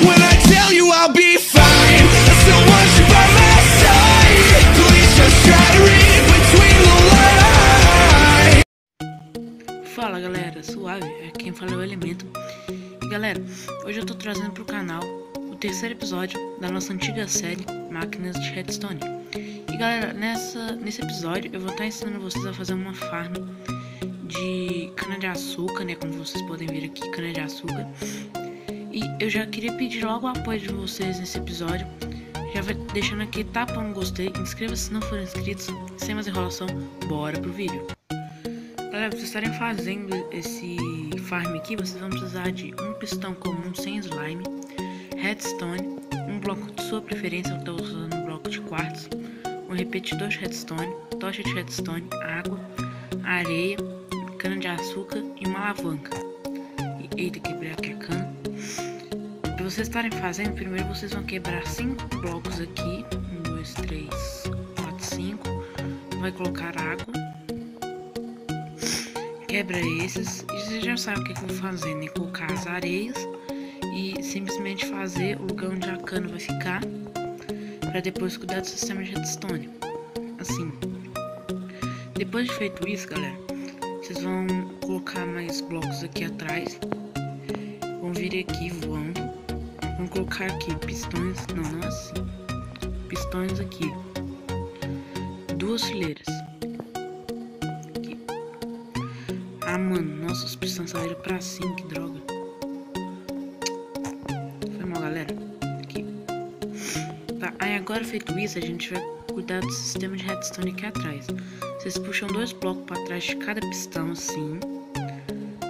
when I tell you I'll be fine. I still want you by my side. Please just try to read between the lines. Fala galera, suave, quem fala é o Elemento. E galera, hoje eu tô trazendo pro canal o terceiro episódio da nossa antiga série Máquinas de Redstone. E galera, nesse episódio eu vou estar ensinando vocês a fazer uma farm de cana-de-açúcar, né, como vocês podem ver aqui, cana-de-açúcar. E eu já queria pedir logo o apoio de vocês nesse episódio. Já vai deixando aqui, tapa um gostei, inscreva-se se não forem inscritos. Sem mais enrolação, bora pro vídeo. Galera, vocês estarem fazendo esse farm aqui, vocês vão precisar de um pistão comum sem slime, redstone, um bloco de sua preferência, eu estou usando um bloco de quartzo, um repetidor de redstone, tocha de redstone, água, areia, cana de açúcar e uma alavanca. Eita, quebrei aqui a cana. Para vocês estarem fazendo, primeiro vocês vão quebrar 5 blocos aqui, 1, 2, 3, 4, 5, vai colocar água. Quebra esses e você já sabe o que eu vou fazer, né? Colocar as areias e simplesmente fazer o lugar onde a cana vai ficar, para depois cuidar do sistema de redstone. Assim, depois de feito isso, galera, vocês vão colocar mais blocos aqui atrás, vão vir aqui voando, vão colocar aqui pistões, não assim, pistões aqui, 2 fileiras. Ah, mano, nossa, os pistões saíram pra cima, que droga. Foi mal, galera. Aqui. Tá, aí agora feito isso, a gente vai cuidar do sistema de redstone aqui atrás. Vocês puxam 2 blocos pra trás de cada pistão, assim.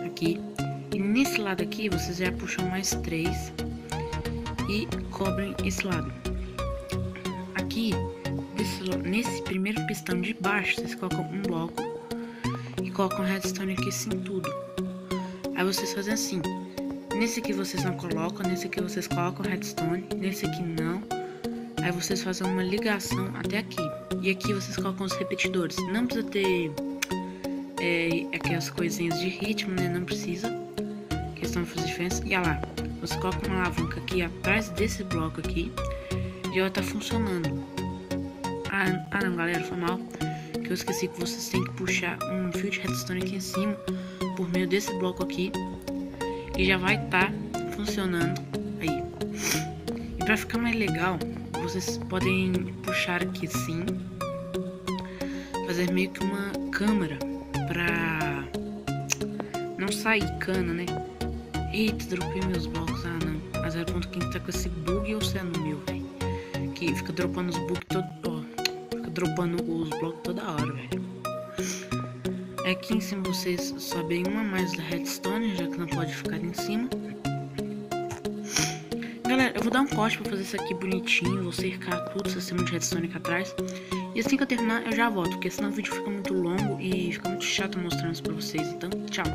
Aqui. E nesse lado aqui, vocês já puxam mais 3. E cobrem esse lado. Aqui, nesse primeiro pistão de baixo, vocês colocam um bloco. E colocam redstone aqui assim tudo. Aí vocês fazem assim. Nesse aqui vocês não colocam, nesse aqui vocês colocam redstone, nesse aqui não. Aí vocês fazem uma ligação até aqui. E aqui vocês colocam os repetidores. Não precisa ter aquelas coisinhas de ritmo, né? Não precisa. Questão de fazer diferença. E olha lá, você coloca uma alavanca aqui atrás desse bloco aqui. E ela tá funcionando. Ah não, galera, foi mal. Eu esqueci que vocês têm que puxar um fio de redstone aqui em cima por meio desse bloco aqui e já vai estar funcionando aí. E para ficar mais legal, vocês podem puxar aqui assim, fazer meio que uma câmera para não sair cana, né? Eita, dropei meus blocos. Ah não, a 0.15 tá com esse bug ou se é no meu, velho? Que fica dropando os bugs todo. Dropando os blocos toda hora, velho. Aqui em cima vocês sobem uma mais da redstone, já que não pode ficar em cima. Galera, eu vou dar um corte pra fazer isso aqui bonitinho. Vou cercar tudo o sistema de redstone aqui atrás. E assim que eu terminar eu já volto, porque senão o vídeo fica muito longo e fica muito chato mostrando isso pra vocês. Então, tchau.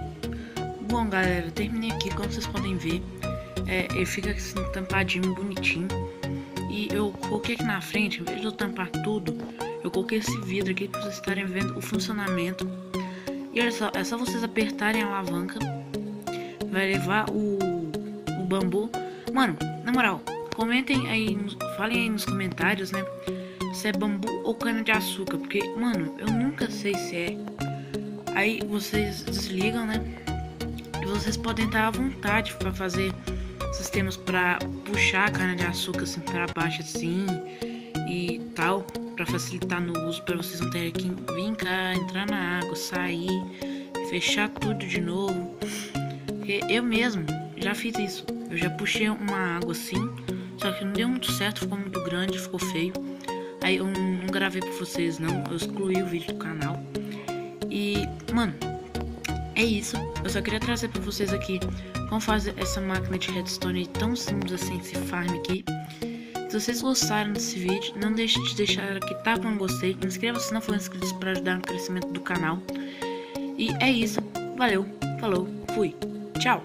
Bom, galera, eu terminei aqui, como vocês podem ver. Ele fica assim tampadinho, bonitinho. E eu coloquei aqui na frente, em vez de eu tampar tudo, eu coloquei esse vidro aqui para vocês estarem vendo o funcionamento. E olha só, é só vocês apertarem a alavanca, vai levar o bambu. Mano, na moral, comentem aí, falem aí nos comentários, né, se é bambu ou cana de açúcar, porque, mano, eu nunca sei se é. Aí vocês desligam, né, e vocês podem estar à vontade para fazer sistemas para puxar a cana de açúcar assim para baixo assim e tal, para facilitar no uso, para vocês não terem que vir cá, entrar na água, sair, fechar tudo de novo. Eu mesmo já fiz isso, eu já puxei uma água assim, só que não deu muito certo, ficou muito grande, ficou feio. Aí eu não gravei para vocês não, eu excluí o vídeo do canal. E mano, é isso, eu só queria trazer para vocês aqui como fazer essa máquina de redstone tão simples assim, esse farm aqui. Se vocês gostaram desse vídeo, não deixe de deixar aqui, tapa um gostei, inscreva-se se não for inscrito para ajudar no crescimento do canal. E é isso, valeu, falou, fui, tchau!